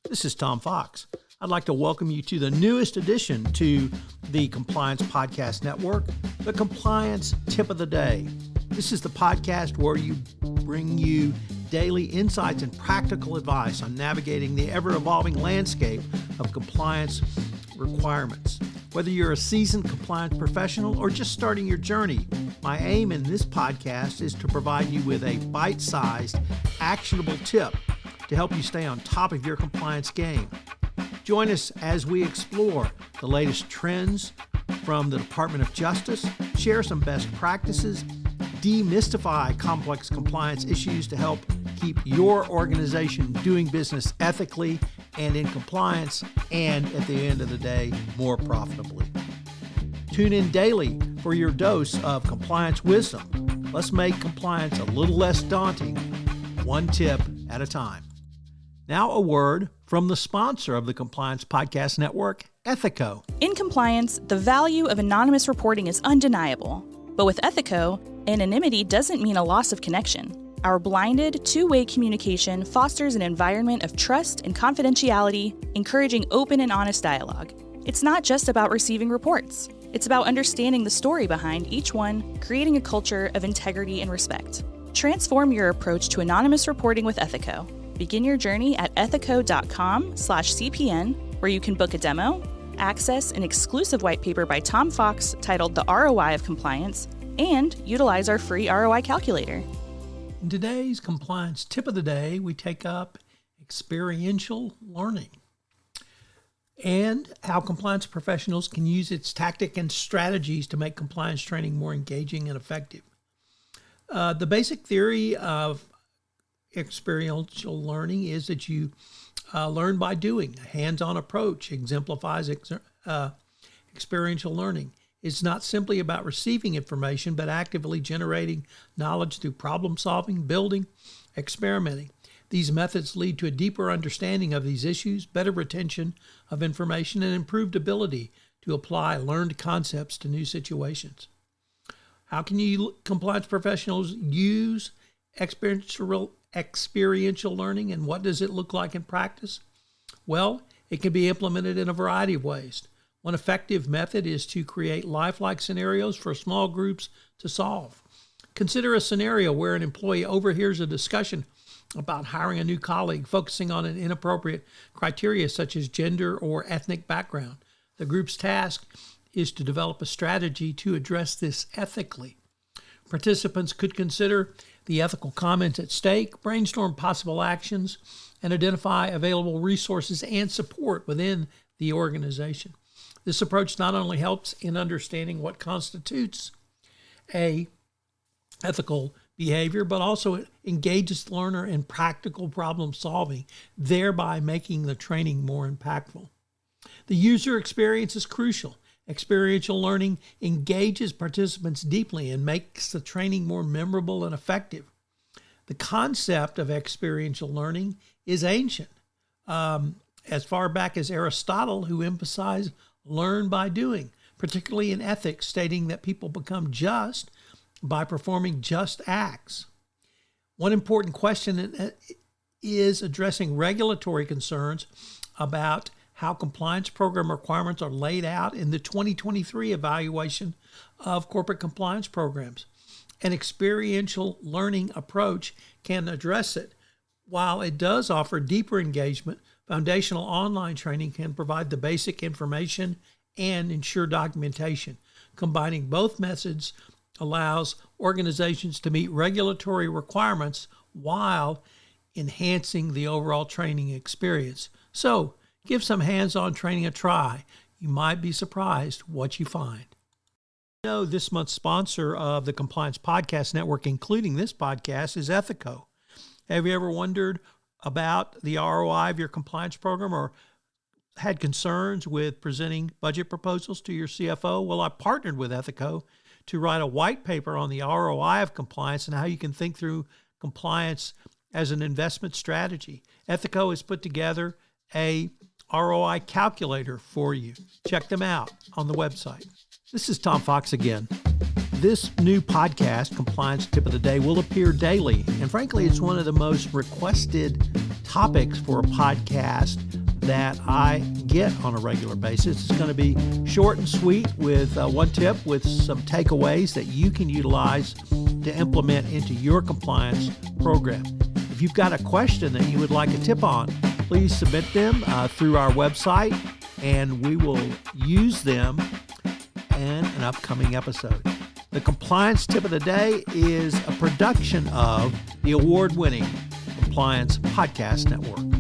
This is Tom Fox. I'd like to welcome you to the newest addition to the Compliance Podcast Network, the Compliance Tip of the Day. This is the podcast where we bring you daily insights and practical advice on navigating the ever-evolving landscape of compliance requirements. Whether you're a seasoned compliance professional or just starting your journey, my aim in this podcast is to provide you with a bite-sized, actionable tip to help you stay on top of your compliance game. Join us as we explore the latest trends from the Department of Justice, share some best practices, demystify complex compliance issues to help keep your organization doing business ethically and in compliance, and at the end of the day, more profitably. Tune in daily for your dose of compliance wisdom. Let's make compliance a little less daunting, one tip at a time. Now a word from the sponsor of the Compliance Podcast Network, Ethico. In compliance, the value of anonymous reporting is undeniable. But with Ethico, anonymity doesn't mean a loss of connection. Our blinded, two-way communication fosters an environment of trust and confidentiality, encouraging open and honest dialogue. It's not just about receiving reports. It's about understanding the story behind each one, creating a culture of integrity and respect. Transform your approach to anonymous reporting with Ethico. Begin your journey at ethico.com/CPN, where you can book a demo, access an exclusive white paper by Tom Fox titled The ROI of Compliance, and utilize our free ROI calculator. In today's compliance tip of the day, we take up experiential learning and how compliance professionals can use its tactic and strategies to make compliance training more engaging and effective. The basic theory of experiential learning is that you learn by doing. A hands-on approach exemplifies experiential learning. It's not simply about receiving information, but actively generating knowledge through problem solving, building, experimenting. These methods lead to a deeper understanding of these issues, better retention of information, and improved ability to apply learned concepts to new situations. How can you compliance professionals use experiential learning, and what does it look like in practice? Well, it can be implemented in a variety of ways. One effective method is to create lifelike scenarios for small groups to solve. Consider a scenario where an employee overhears a discussion about hiring a new colleague, focusing on an inappropriate criteria such as gender or ethnic background. The group's task is to develop a strategy to address this ethically. Participants could consider the ethical comments at stake, brainstorm possible actions, and identify available resources and support within the organization. This approach not only helps in understanding what constitutes a ethical behavior, but also engages the learner in practical problem solving, thereby making the training more impactful. The user experience is crucial. Experiential learning engages participants deeply and makes the training more memorable and effective. The concept of experiential learning is ancient, as far back as Aristotle, who emphasized learn by doing, particularly in ethics, stating that people become just by performing just acts. One important question is addressing regulatory concerns about how compliance program requirements are laid out in the 2023 evaluation of corporate compliance programs. An experiential learning approach can address it. While it does offer deeper engagement, foundational online training can provide the basic information and ensure documentation. Combining both methods allows organizations to meet regulatory requirements while enhancing the overall training experience. So, give some hands-on training a try. You might be surprised what you find. This month's sponsor of the Compliance Podcast Network, including this podcast, is Ethico. Have you ever wondered about the ROI of your compliance program or had concerns with presenting budget proposals to your CFO? Well, I partnered with Ethico to write a white paper on the ROI of compliance and how you can think through compliance as an investment strategy. Ethico has put together a ROI calculator for you. Check them out on the website. This is Tom Fox again. This new podcast, Compliance Tip of the Day, will appear daily. And frankly, it's one of the most requested topics for a podcast that I get on a regular basis. It's going to be short and sweet with one tip with some takeaways that you can utilize to implement into your compliance program. If you've got a question that you would like a tip on, please submit them through our website, and we will use them in an upcoming episode. The compliance tip of the day is a production of the award-winning Compliance Podcast Network.